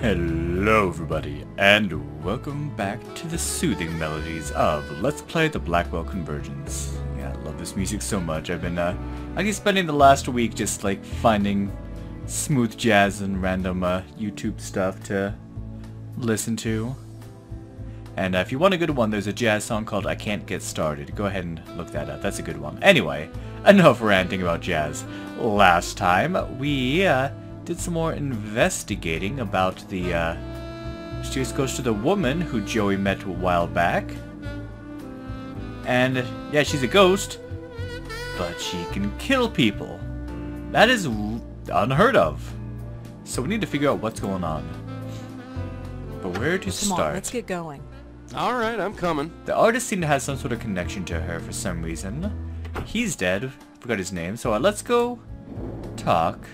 Hello everybody, and welcome back to the soothing melodies of Let's Play the Blackwell Convergence. Yeah, I love this music so much. I've been actually spending the last week just like finding smooth jazz and random YouTube stuff to listen to. And if you want a good one, there's a jazz song called I Can't Get Started. Go ahead and look that up. That's a good one. Anyway, enough ranting about jazz. Last time, we did some more investigating about the, she just goes to the woman who Joey met a while back. And, yeah, she's a ghost, but she can kill people. That is unheard of. So we need to figure out what's going on. But where to start? Come on, let's get going. Alright, I'm coming. The artist seemed to have some sort of connection to her for some reason. He's dead. Forgot his name. So let's go talk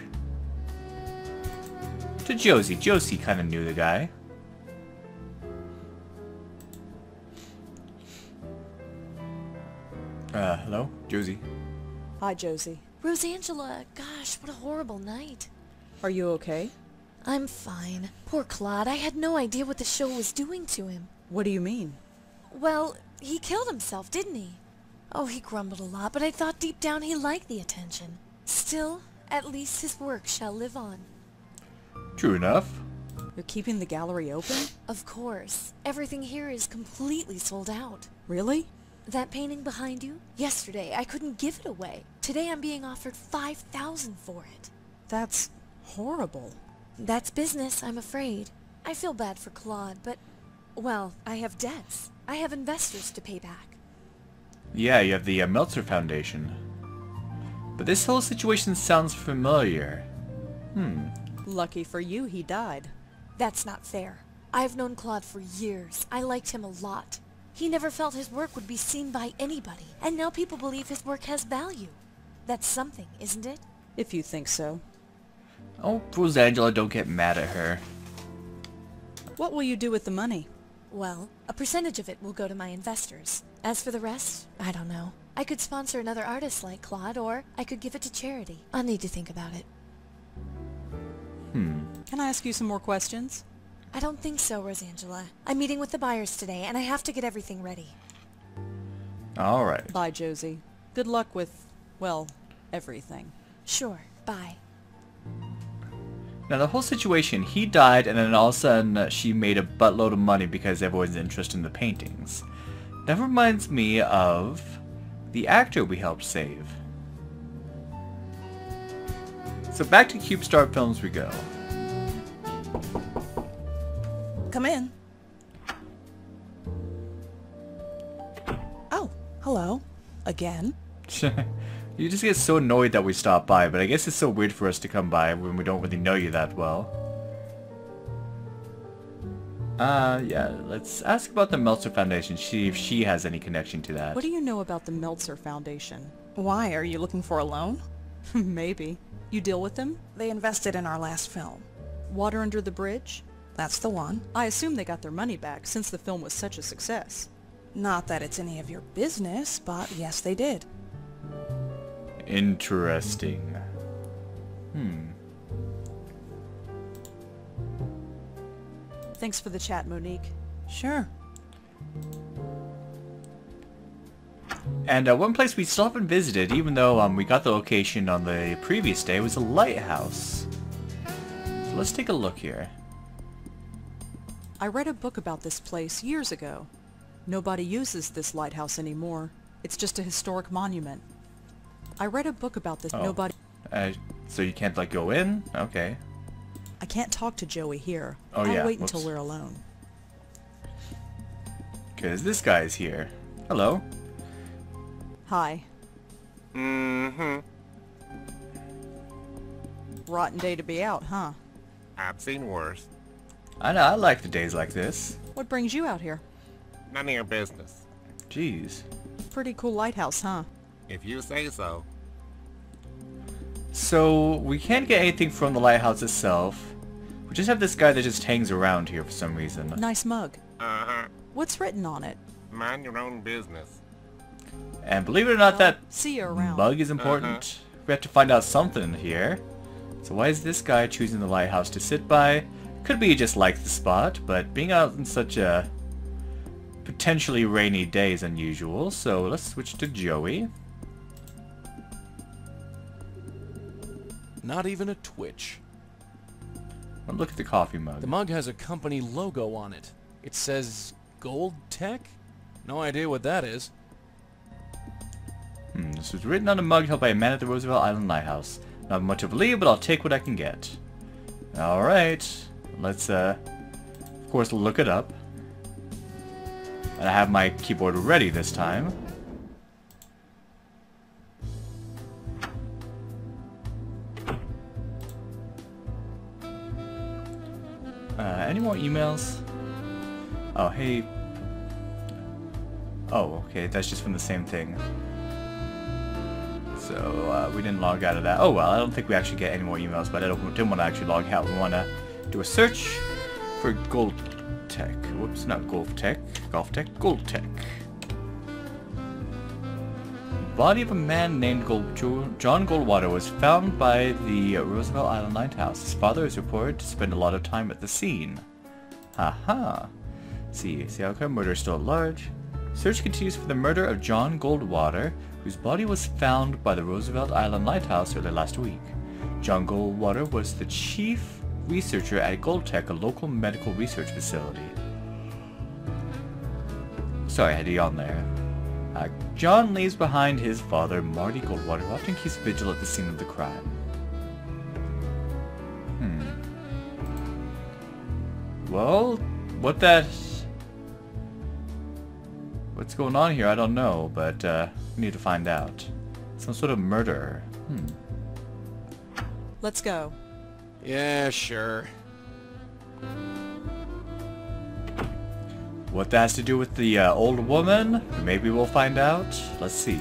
to Josie. Josie kind of knew the guy. Hello? Josie. Hi, Josie. Rosangela, gosh, what a horrible night. Are you okay? I'm fine. Poor Claude, I had no idea what the show was doing to him. What do you mean? Well, he killed himself, didn't he? Oh, he grumbled a lot, but I thought deep down he liked the attention. Still, at least his work shall live on. True enough. You're keeping the gallery open? Of course. Everything here is completely sold out. Really? That painting behind you? Yesterday, I couldn't give it away. Today I'm being offered $5,000 for it. That's horrible. That's business, I'm afraid. I feel bad for Claude, but, well, I have debts. I have investors to pay back. Yeah, you have the Meltzer Foundation. But this whole situation sounds familiar. Lucky for you, he died. That's not fair. I've known Claude for years. I liked him a lot. He never felt his work would be seen by anybody, and now people believe his work has value. That's something, isn't it? If you think so. Oh, Rosangela, don't get mad at her. What will you do with the money? Well, a percentage of it will go to my investors. As for the rest, I don't know. I could sponsor another artist like Claude, or I could give it to charity. I'll need to think about it. Can I ask you some more questions? I don't think so, Rosangela. I'm meeting with the buyers today, and I have to get everything ready. Alright. Bye, Josie. Good luck with, well, everything. Sure, bye. Now the whole situation, he died and then all of a sudden she made a buttload of money because everyone's interested in the paintings. That reminds me of the actor we helped save. So back to CubeStar Films we go. Come in. Oh, hello. Again? You just get so annoyed that we stop by, but I guess it's so weird for us to come by when we don't really know you that well. Yeah, let's ask about the Meltzer Foundation, see if she has any connection to that. What do you know about the Meltzer Foundation? Why, are you looking for a loan? Maybe. You deal with them? They invested in our last film. Water Under the Bridge? That's the one. I assume they got their money back since the film was such a success. Not that it's any of your business, but yes, they did. Interesting. Thanks for the chat, Monique. Sure. And one place we still haven't visited, even though we got the location on the previous day, was a lighthouse. So let's take a look here. I read a book about this place years ago. Nobody uses this lighthouse anymore. It's just a historic monument. I read a book about this. Oh. Nobody... So you can't like go in? Okay. I can't talk to Joey here. Oh, I'll yeah. wait until Whoops. we're alone. Because this guy's here. Hello. Hi. Rotten day to be out, huh? I've seen worse. I know, I like the days like this. What brings you out here? None of your business. Jeez. Pretty cool lighthouse, huh? If you say so. So, we can't get anything from the lighthouse itself. We just have this guy that just hangs around here for some reason. Nice mug. Uh-huh. What's written on it? Mind your own business. And believe it or not, that See you around. mug is important. We have to find out something here. So why is this guy choosing the lighthouse to sit by? Could be just like the spot, but being out in such a potentially rainy day is unusual, so let's switch to Joey. Not even a twitch. Well, look at the coffee mug. The mug has a company logo on it. It says Gold Tech? No idea what that is. This was written on a mug held by a man at the Roosevelt Island Lighthouse. Not much of a lead, but I'll take what I can get. Alright. Let's, of course, look it up. And I have my keyboard ready this time. Any more emails? Oh, hey. Oh, okay, that's just from the same thing. So, we didn't log out of that. Oh well, I don't think we actually get any more emails, but I didn't want to actually log out. We want to do a search for Gold Tech. Whoops, not Golf Tech. Golf Tech. Gold Tech. Body of a man named John Goldwater was found by the Roosevelt Island Lighthouse. His father is reported to spend a lot of time at the scene. Haha. See how come murder is still at large. Search continues for the murder of John Goldwater, whose body was found by the Roosevelt Island Lighthouse early last week. John Goldwater was the chief researcher at Goldtech, a local medical research facility. Sorry, I had to yawn there. John leaves behind his father, Marty Goldwater, who often keeps vigil at the scene of the crime. Well, what's going on here, I don't know, but we need to find out. Some sort of murder. Let's go. Yeah, sure. What that has to do with the old woman? Maybe we'll find out. Let's see.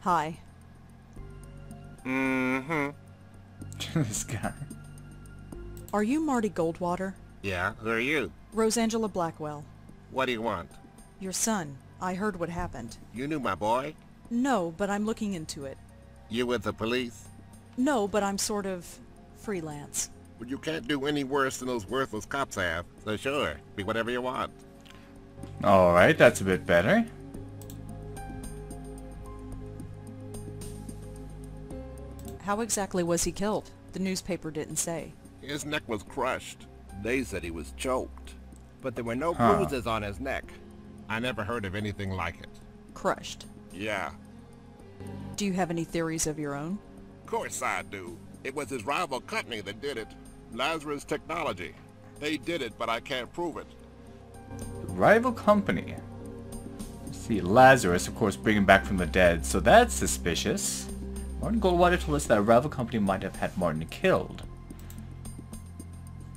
Hi. This guy. Are you Marty Goldwater? Yeah, who are you? Rosangela Blackwell. What do you want? Your son. I heard what happened. You knew my boy? No, but I'm looking into it. You with the police? No, but I'm sort of freelance. Well, you can't do any worse than those worthless cops have. So sure, be whatever you want. Alright, that's a bit better. How exactly was he killed? The newspaper didn't say. His neck was crushed. They said he was choked. But there were no Huh. bruises on his neck. I never heard of anything like it. Crushed. Yeah, Do you have any theories of your own? of course I do. It was his rival company that did it. Lazarus Technology. They did it, but I can't prove it. Rival company. Let's see, Lazarus, of course, bringing back from the dead, so that's suspicious. Martin Goldwater told us that a rival company might have had Martin killed.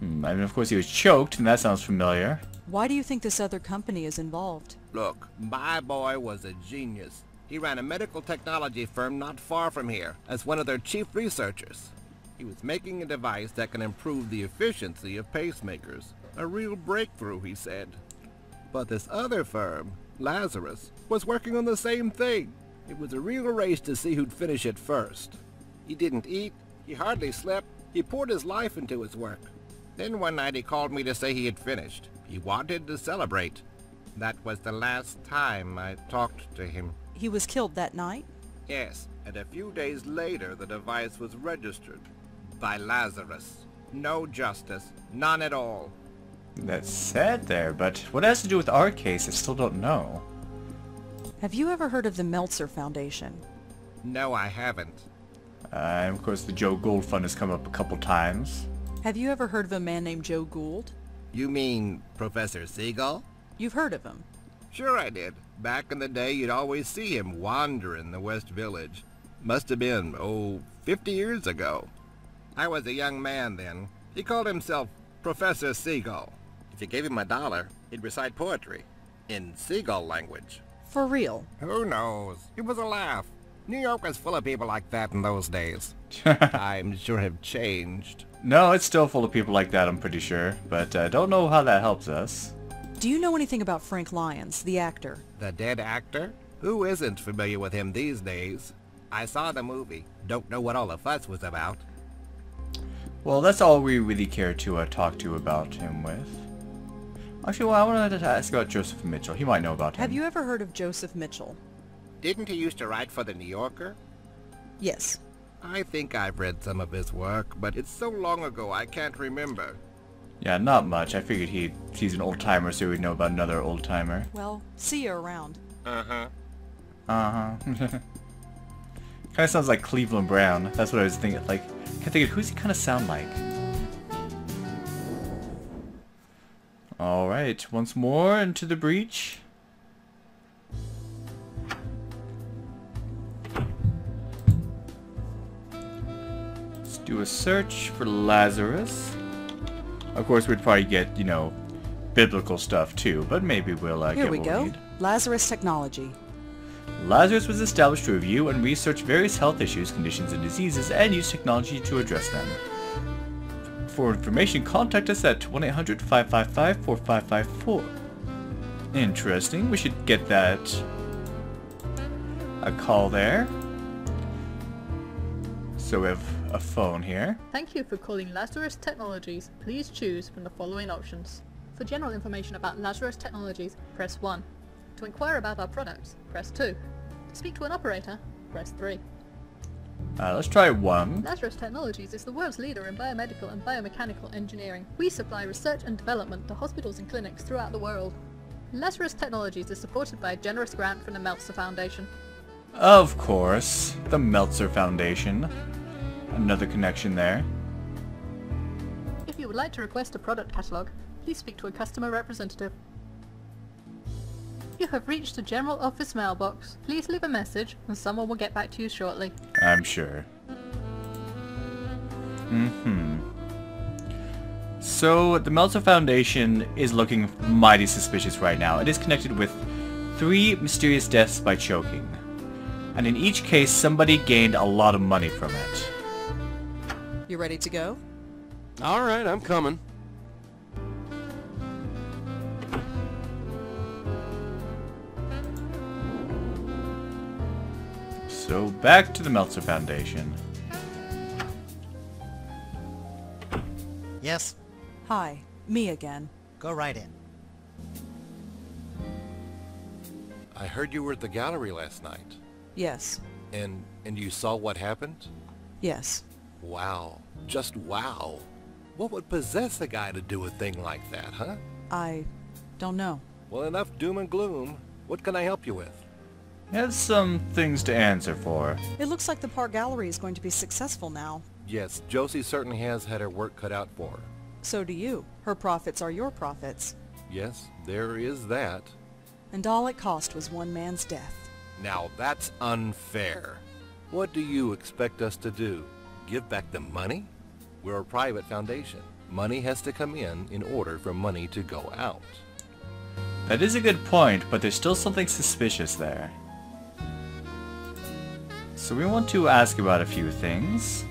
I mean, of course he was choked, and that sounds familiar. Why do you think this other company is involved? Look, my boy was a genius. He ran a medical technology firm not far from here as one of their chief researchers. He was making a device that can improve the efficiency of pacemakers. A real breakthrough, he said. But this other firm, Lazarus, was working on the same thing. It was a real race to see who'd finish it first. He didn't eat, he hardly slept, he poured his life into his work. Then one night he called me to say he had finished. He wanted to celebrate. That was the last time I talked to him. He was killed that night? Yes, and a few days later the device was registered by Lazarus. No justice, none at all. That's sad there, but what it has to do with our case, I still don't know. Have you ever heard of the Meltzer Foundation? No, I haven't. And of course the Joe Gould Fund has come up a couple times. Have you ever heard of a man named Joe Gould? You mean Professor Seagull? You've heard of him. Sure I did. Back in the day you'd always see him wandering the West Village. Must have been, 50 years ago. I was a young man then. He called himself Professor Seagull. If you gave him $1, he'd recite poetry in seagull language. For real. Who knows? It was a laugh. New York was full of people like that in those days. Times sure have changed. No, it's still full of people like that, I'm pretty sure, but don't know how that helps us. Do you know anything about Frank Lyons, the actor? The dead actor? Who isn't familiar with him these days? I saw the movie. Don't know what all the fuss was about. Well, that's all we really care to talk to about him with. Actually, well, I wanted to ask about Joseph Mitchell. He might know about him. Have you ever heard of Joseph Mitchell? Didn't he used to write for the New Yorker? Yes. I think I've read some of his work, but it's so long ago I can't remember. Yeah, not much. I figured he's an old-timer, so we'd know about another old-timer. Well, see you around. Uh-huh. Uh-huh. Kind of sounds like Cleveland Brown. That's what I was thinking. Like, I can't think of who's he kind of sound like. Alright, once more into the breach. Let's do a search for Lazarus. Of course, we'd probably get, you know, biblical stuff too, but maybe we'll Here get we what go. we need. Lazarus Technology. Lazarus was established to review and research various health issues, conditions, and diseases, and use technology to address them. For information, contact us at 1-800-555-4554. Interesting. We should get that a call there. So we have a phone here. Thank you for calling Lazarus Technologies. Please choose from the following options. For general information about Lazarus Technologies, press 1. To inquire about our products, press 2. To speak to an operator, press 3. Let's try 1. Lazarus Technologies is the world's leader in biomedical and biomechanical engineering. We supply research and development to hospitals and clinics throughout the world. Lazarus Technologies is supported by a generous grant from the Meltzer Foundation. Of course, the Meltzer Foundation. Another connection there. If you would like to request a product catalogue, please speak to a customer representative. You have reached the General Office mailbox. Please leave a message and someone will get back to you shortly. I'm sure. So, the Meltzer Foundation is looking mighty suspicious right now. It is connected with 3 mysterious deaths by choking. And in each case, somebody gained a lot of money from it. You ready to go? Alright, I'm coming. So, back to the Meltzer Foundation. Yes, Hi, me again. go right in. I heard you were at the gallery last night. Yes. And you saw what happened? Yes. Wow. Just wow. What would possess a guy to do a thing like that, huh? I don't know. Well, enough doom and gloom. What can I help you with? I have some things to answer for. It looks like the Park Gallery is going to be successful now. Yes, Josie certainly has had her work cut out for her. So do you. Her profits are your profits. Yes, there is that. And all it cost was one man's death. Now that's unfair. What do you expect us to do? Give back the money? We're a private foundation. Money has to come in order for money to go out. That is a good point, but there's still something suspicious there. So we want to ask about a few things.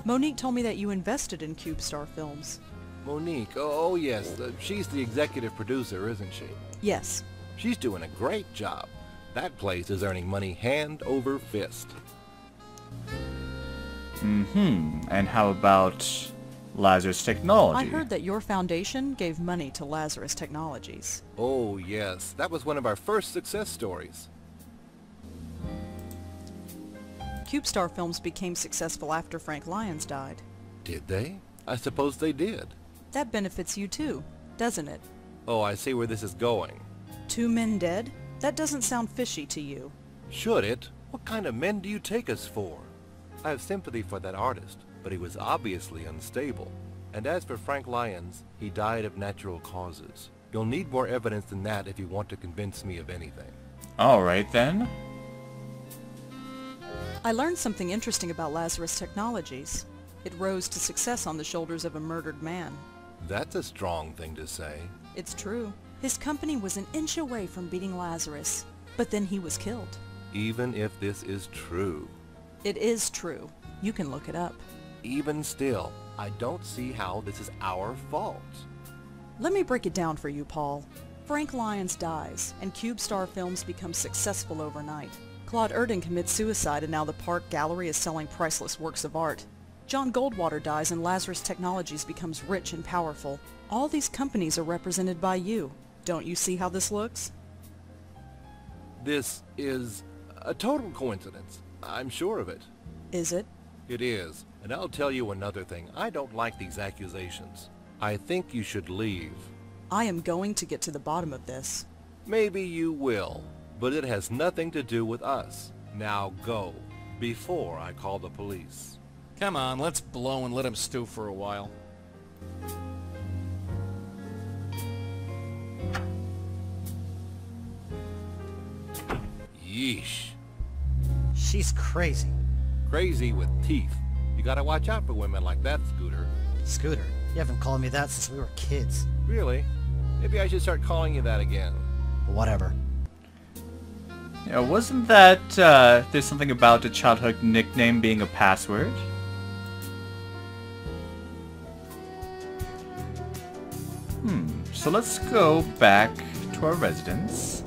Monique told me that you invested in CubeStar Films. Monique, oh yes, she's the executive producer, isn't she? Yes. She's doing a great job. That place is earning money hand over fist. And how about Lazarus Technology? I heard that your foundation gave money to Lazarus Technologies. Oh yes, that was one of our first success stories. CubeStar Films became successful after Frank Lyons died. Did they? I suppose they did. That benefits you too, doesn't it? Oh, I see where this is going. 2 men dead? That doesn't sound fishy to you. Should it? What kind of men do you take us for? I have sympathy for that artist, but he was obviously unstable. And as for Frank Lyons, he died of natural causes. You'll need more evidence than that if you want to convince me of anything. Alright then. I learned something interesting about Lazarus Technologies. It rose to success on the shoulders of a murdered man. That's a strong thing to say. It's true. His company was an inch away from beating Lazarus, but then he was killed. Even if this is true. It is true. You can look it up. Even still, I don't see how this is our fault. Let me break it down for you, Paul. Frank Lyons dies, and CubeStar Films becomes successful overnight. Claude Erdin commits suicide, and now the Park Gallery is selling priceless works of art. John Goldwater dies and Lazarus Technologies becomes rich and powerful. All these companies are represented by you. Don't you see how this looks? This is a total coincidence. I'm sure of it. Is it? It is. And I'll tell you another thing. I don't like these accusations. I think you should leave. I am going to get to the bottom of this. Maybe you will, but it has nothing to do with us. Now go, before I call the police. Come on, let's blow and let him stew for a while. Yeesh. She's crazy. Crazy with teeth. You gotta watch out for women like that, Scooter. Scooter, you haven't called me that since we were kids. Really? Maybe I should start calling you that again. Whatever. Yeah, wasn't that, there's something about a childhood nickname being a password? So let's go back to our residence.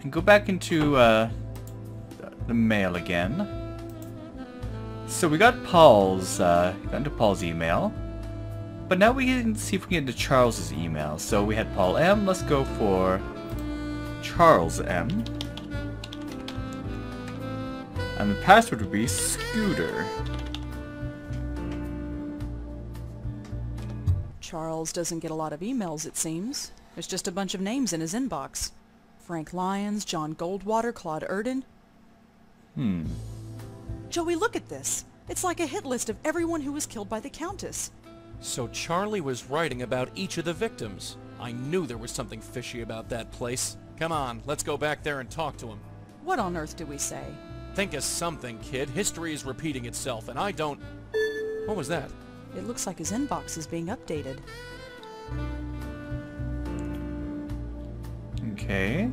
And go back into, the mail again. So we got Paul's, got into Paul's email. But now we can see if we can get into Charles's email. So we had Paul M. Let's go for Charles M. And the password would be Scooter. Charles doesn't get a lot of emails, it seems. There's just a bunch of names in his inbox. Frank Lyons, John Goldwater, Claude Erden. Joey, look at this. It's like a hit list of everyone who was killed by the Countess. So Charlie was writing about each of the victims. I knew there was something fishy about that place. Come on, let's go back there and talk to him. What on earth do we say? Think of something, kid. History is repeating itself, and I don't... What was that? It looks like his inbox is being updated. Okay.